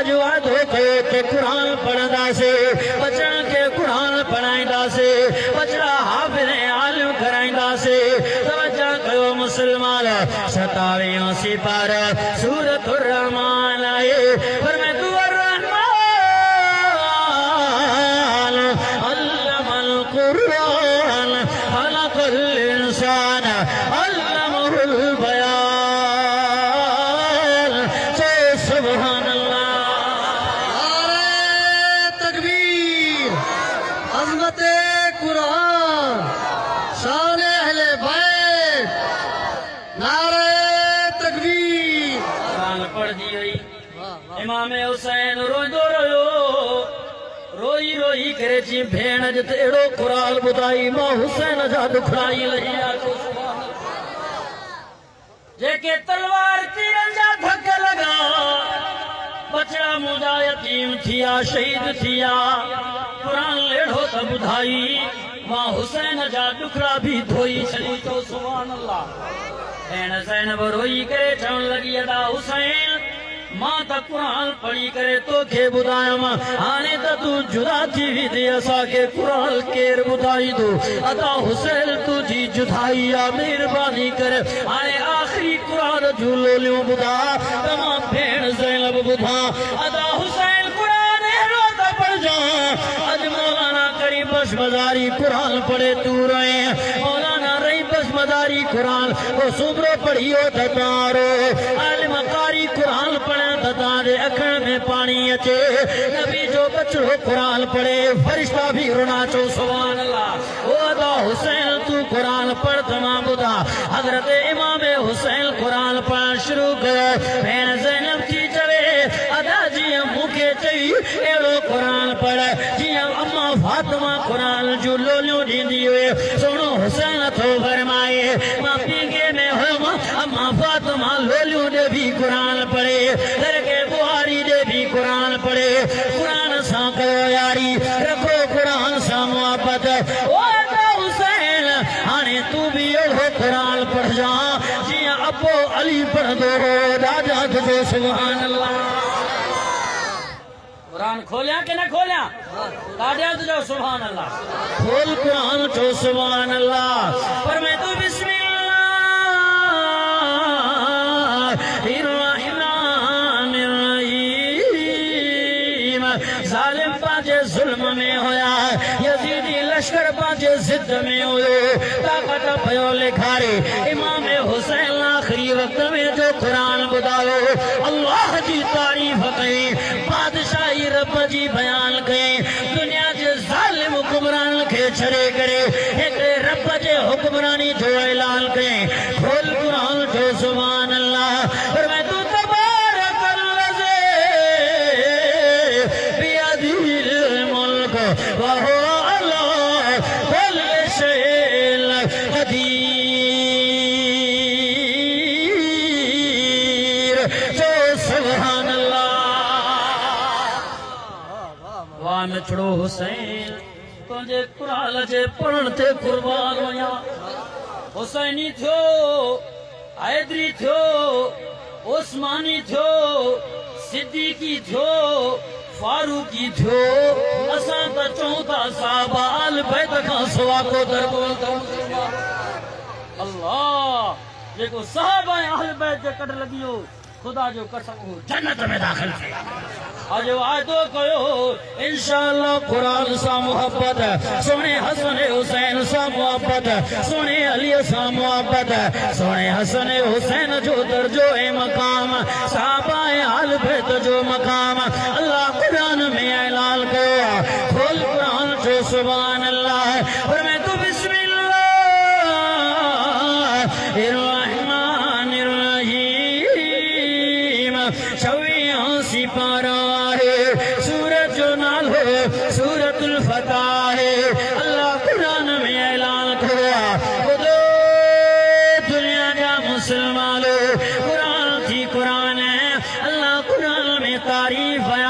आज वादो कयो ते कुरान पढ़ंदा से बचन के कुरान पढ़ाईंदा से बचड़ा हाफिज़ आलिम कराईंदा से तवज्जो कयो मुसलमान 27 सिपारा सूरतुर रहमान है फरमाए तू अर्रहमान अल्लमल कुरान खलक़ल इंसान अल्लमहुल बयान से सुभान अल्लाह। नारे तकबीर, अज़मते कुरान, शान अहले बैत, नारे तकबीर। कुरान पढ़ दी हुई इमाम हुसैन रोईंदो रहियो रोई रोई करे जी भेण जिते अहिड़ो कुरान ॿुधाई मां हुसैन जा दुखड़ाई लही जेके तलवार तीरन जा धक लगा बचड़ा मुंहिंजा यतीम थिया शहीद थिया कुरान अहिड़ो त ॿुधाई मां हुसैन जा दुखड़ा बि धोई छॾी तो सुभान अल्लाह। भेण ज़ैनब रोई करे चवण लॻी अदा हुसैन मां त कुरान पढ़ी करे तोखे ॿुधायमि हाणे त तूं जुदा थी वेंदे असांखे कुरान केरु ॿुधाईंदो अदा हुसैन तुंहिंजी जुदाई आहे महिरबानी करे हाणे आख़िरी कुरान जूं लोलियूं ॿुधा त मां भेण ज़ैनब ॿुधा अदा हुसैन कुरान अहिड़ो त पढ़जां अॼु मौलाना करीम बशमदारी कुरान पढ़े तूं रहे मौलाना रही बशमदारी कुरान वो सुबरो पढ़ियो त तारो आलिम कारी कुरान पढ़े तारे अखण में पानी अचे नबी जो बचड़ो कुरान पढ़े फरिश्ता भी रोना चो सुभान अल्लाह। ओ अदा हुसैन तू कुरान पढ़ तमाम ॿुधा हज़रत इमाम हुसैन कुरान पढ़ण शुरू कयो भेण ज़ैनब थी चवे अदा जीअं मूंखे चई अहिड़ो कुरान पढ़ जीअं अम्मा फातिमा कुरान जूं लोलियूं ॾींदी हुई सोनो हुसैन थो फरमाए मां पींगे में हुयमि अम्मा फातिमा लोलियूं ॾे बि कुरान पढ़े के बुहारी दे भी कुरान पढ़े कुरान सां कयो यारी रखो कुरान सां मोहब्बत ओ अदा हुसैन हाणे तूं बि अहिड़ो कुरान पढ़जा जीअं अबो अली पढ़ंदो हो ॾाढा तुंहिंजो सुभान अल्लाह। कुरान खोलिया कि न खोलिया ॾाढा तुंहिंजो सुभान अल्लाह खोल कुरान चो सुभान अल्लाह पर मैं तू बिस्मिल्लाह ज़ालिम पांजे जुल्म में होया यजीदी लश्कर पांजे जिद में हुयो ताकत पयो लिखारे इमाम हुसैन आखिरी वक्त में जो कुरान ॿुधायो अल्लाह जी तारीफ़ कई बादशाही रब जी बयान कई दुनिया जे ज़ालिम हुक्मरान खे छॾे करे हिकिड़े रब जे हुक्मरानी जो ऐलान कई खोल कुरान जो सुभान अल्लाह पर मैं तू छड़ो हुसैन तुझे कुरान जे पढ़ण ते कुर्बान होया हुसैनी थियो हैदरी थियो उस्मानी थियो सिद्दीकी थियो फारूकी थियो असां त चऊं था साहब आल बैत खां सवा को दरबार अल्लाह जेको साहब आल बैत जे कढ लगियो खुदा जो कसम हो जन्नत में दाखिल थे आज वादो कयो इंशाअल्लाह कुरान सा मोहब्बत सोने हसन हुसैन सा मोहब्बत सोने अली सा मोहब्बत सोने हसन हुसैन जो दर्जो है मकाम साहबा आल बैत जो मकाम अल्लाह कुरान में ऐलान कयो खोल कुरान जो सुभान अल्लाह और मैं तो बिस्मिल्लाहिर्रहमानिर्रहीम 26 सिपारा है सूरत जो नाल हो सूरतुल फतह है अल्लाह कुरान में ऐलान करो खुदो दुनिया का मुसलमानों कुरान थी कुरान है अल्लाह कुरान में तारीफ है